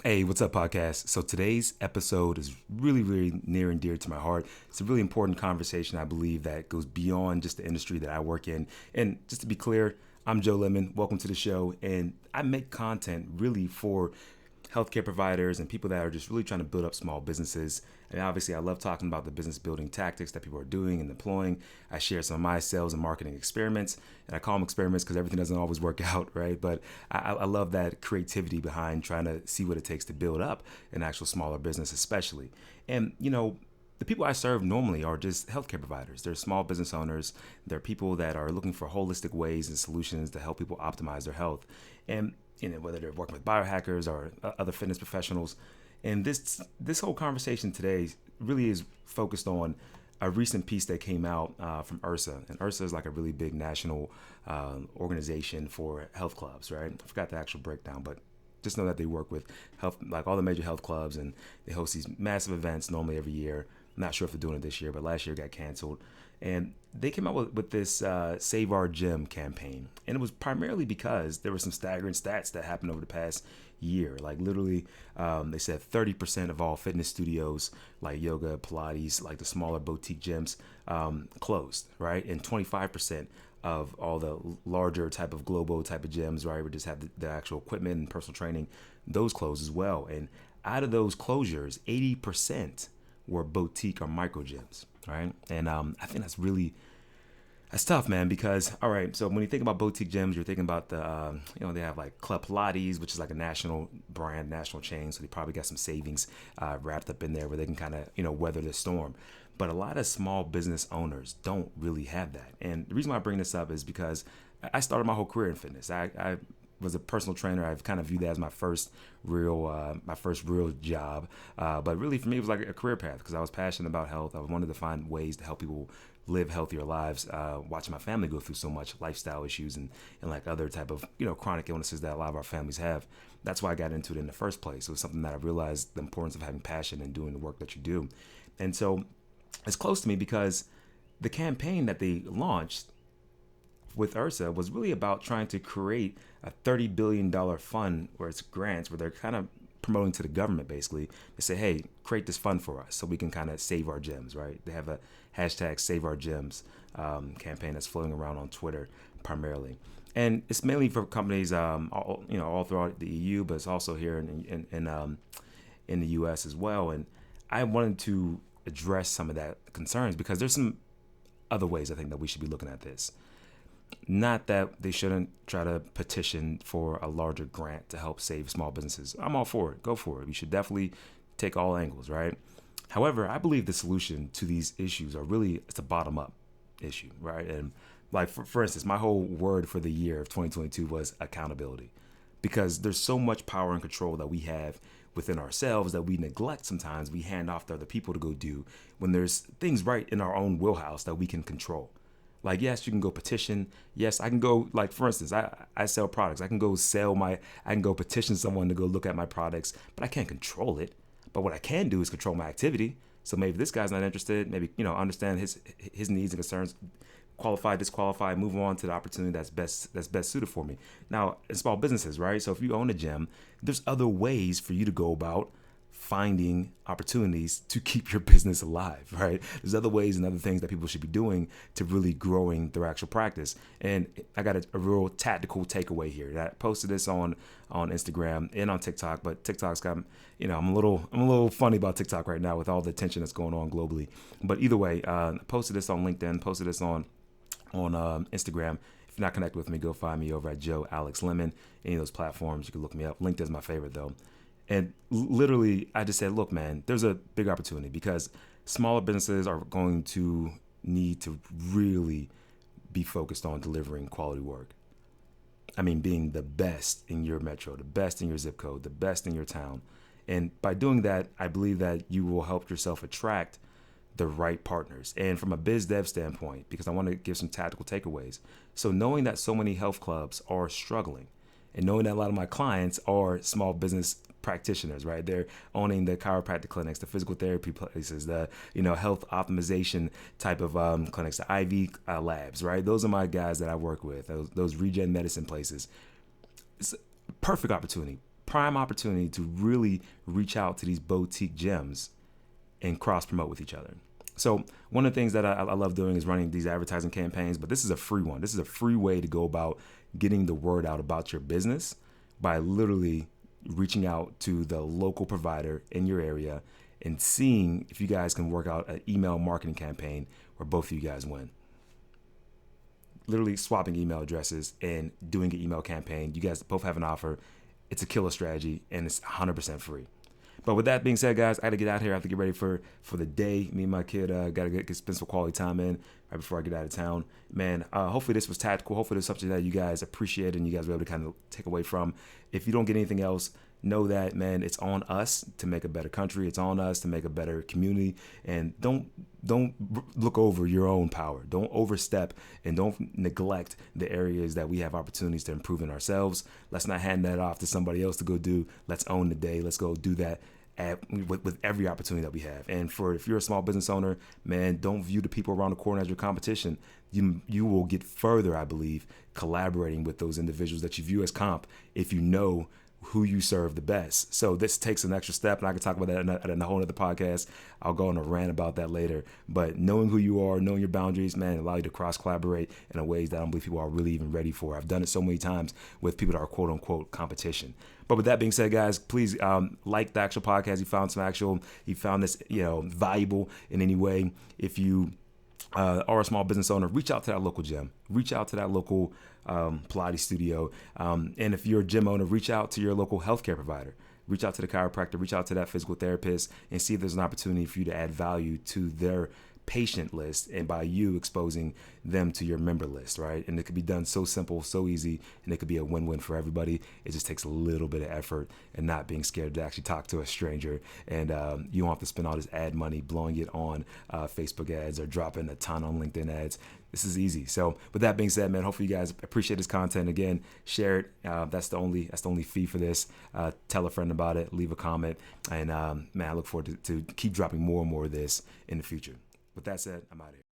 Hey, what's up, podcast? So today's episode is really, really near and dear to my heart. It's a really important conversation, I believe, that goes beyond just the industry that I work in. And just to be clear, I'm Joe Lemon. Welcome to the show. And I make content really for healthcare providers and people that are just really trying to build up small businesses. And obviously, I love talking about the business building tactics that people are doing and deploying. I share some of my sales and marketing experiments, and I call them experiments because everything doesn't always work out, right? But I love that creativity behind trying to see what it takes to build up an actual smaller business, especially. And, the people I serve normally are just healthcare providers. They're small business owners. They're people that are looking for holistic ways and solutions to help people optimize their health. And whether they're working with biohackers or other fitness professionals. And this whole conversation today really is focused on a recent piece that came out from IHRSA. And IHRSA is like a really big national organization for health clubs, right? I forgot the actual breakdown, but just know that they work with health, like all the major health clubs, and they host these massive events normally every year. I'm not sure if they're doing it this year, but last year got canceled. And they came out with this Save Our Gym campaign. And it was primarily because there were some staggering stats that happened over the past year. Like literally, they said 30% of all fitness studios, like yoga, Pilates, like the smaller boutique gyms, closed, right? And 25% of all the larger type of global type of gyms, right, we just have the actual equipment and personal training, those closed as well. And out of those closures, 80% were boutique or micro gyms, right? And I think that's tough, man, because all right, so when you think about boutique gyms, you're thinking about the they have like Club Pilates, which is like a national brand, national chain, so they probably got some savings wrapped up in there where they can kind of weather the storm. But a lot of small business owners don't really have that, and the reason why I bring this up is because I started my whole career in fitness. I was a personal trainer. I've kind of viewed that as my first real job. But really, for me, it was like a career path because I was passionate about health. I wanted to find ways to help people live healthier lives. Watching my family go through so much lifestyle issues and like other type of chronic illnesses that a lot of our families have. That's why I got into it in the first place. It was something that I realized the importance of having passion and doing the work that you do. And so it's close to me because the campaign that they launched with IHRSA was really about trying to create a $30 billion fund where it's grants where they're kind of promoting to the government basically. They say, hey, create this fund for us so we can kind of save our gyms, right? They have a hashtag Save Our Gyms campaign that's floating around on Twitter primarily. And it's mainly for companies, all throughout the EU, but it's also here in the U.S. as well. And I wanted to address some of that concerns because there's some other ways I think that we should be looking at this. Not that they shouldn't try to petition for a larger grant to help save small businesses. I'm all for it. Go for it. We should definitely take all angles, right? However, I believe the solution to these issues are really it's a bottom up issue, right? And like for instance, my whole word for the year of 2022 was accountability, because there's so much power and control that we have within ourselves that we neglect sometimes. We hand off to other people to go do when there's things right in our own wheelhouse that we can control. Like, yes, you can go petition. Yes, I can go, like, for instance, I sell products. I can go petition someone to go look at my products, but I can't control it. But what I can do is control my activity. So maybe this guy's not interested, maybe, understand his needs and concerns, qualify, disqualify, move on to the opportunity that's best suited for me. Now, in small businesses, right? So if you own a gym, there's other ways for you to go about finding opportunities to keep your business alive, right? There's other ways and other things that people should be doing to really growing their actual practice. And I got a real tactical takeaway here. I posted this on Instagram and on TikTok, but TikTok's got, I'm a little funny about TikTok right now with all the attention that's going on globally. But either way, I posted this on LinkedIn, posted this on Instagram. If you're not connected with me, go find me over at Joe Alex Lemon. Any of those platforms, you can look me up. LinkedIn's my favorite though. And literally, I just said, look, man, there's a big opportunity because smaller businesses are going to need to really be focused on delivering quality work. I mean, being the best in your metro, the best in your zip code, the best in your town. And by doing that, I believe that you will help yourself attract the right partners. And from a biz dev standpoint, because I want to give some tactical takeaways. So knowing that so many health clubs are struggling and knowing that a lot of my clients are small business practitioners, right? They're owning the chiropractic clinics, the physical therapy places, the health optimization type of clinics, the IV labs, right? Those are my guys that I work with. Those regen medicine places. It's a perfect opportunity. prime opportunity to really reach out to these boutique gems and cross promote with each other. So one of the things that I love doing is running these advertising campaigns, but this is a free one. This is a free way to go about getting the word out about your business by literally reaching out to the local provider in your area and seeing if you guys can work out an email marketing campaign where both of you guys win. Literally swapping email addresses and doing an email campaign. You guys both have an offer. It's a killer strategy and it's 100% free. But with that being said, guys, I got to get out here. I have to get ready for the day. Me and my kid got to spend some quality time in right before I get out of town. Man, hopefully this was tactical. Hopefully this was something that you guys appreciate and you guys were able to kind of take away from. If you don't get anything else, know that, man, it's on us to make a better country. It's on us to make a better community. And don't look over your own power. Don't overstep and don't neglect the areas that we have opportunities to improve in ourselves. Let's not hand that off to somebody else to go do. Let's own the day. Let's go do that with every opportunity that we have. And if you're a small business owner, man, don't view the people around the corner as your competition. You will get further, I believe, collaborating with those individuals that you view as comp if you know who you serve the best. So this takes an extra step, and I can talk about that in a whole other podcast. I'll go on a rant about that later. But knowing who you are, knowing your boundaries, man, allow you to cross collaborate in a ways that I don't believe people are really even ready for. I've done it so many times with people that are quote unquote competition. But with that being said, guys, please like the actual podcast. You found this valuable in any way. If you are a small business owner, reach out to that local gym. Reach out to that local Pilates studio. And if you're a gym owner, reach out to your local healthcare provider. Reach out to the chiropractor. Reach out to that physical therapist and see if there's an opportunity for you to add value to their patient list and by you exposing them to your member list, right? And it could be done so simple, so easy, and it could be a win-win for everybody. It just takes a little bit of effort and not being scared to actually talk to a stranger. And you don't have to spend all this ad money blowing it on Facebook ads or dropping a ton on LinkedIn ads. This is easy. So with that being said, man, hopefully you guys appreciate this content. Again, share it. That's the only fee for this. Tell a friend about it. Leave a comment. And man, I look forward to keep dropping more and more of this in the future. With that said, I'm out of here.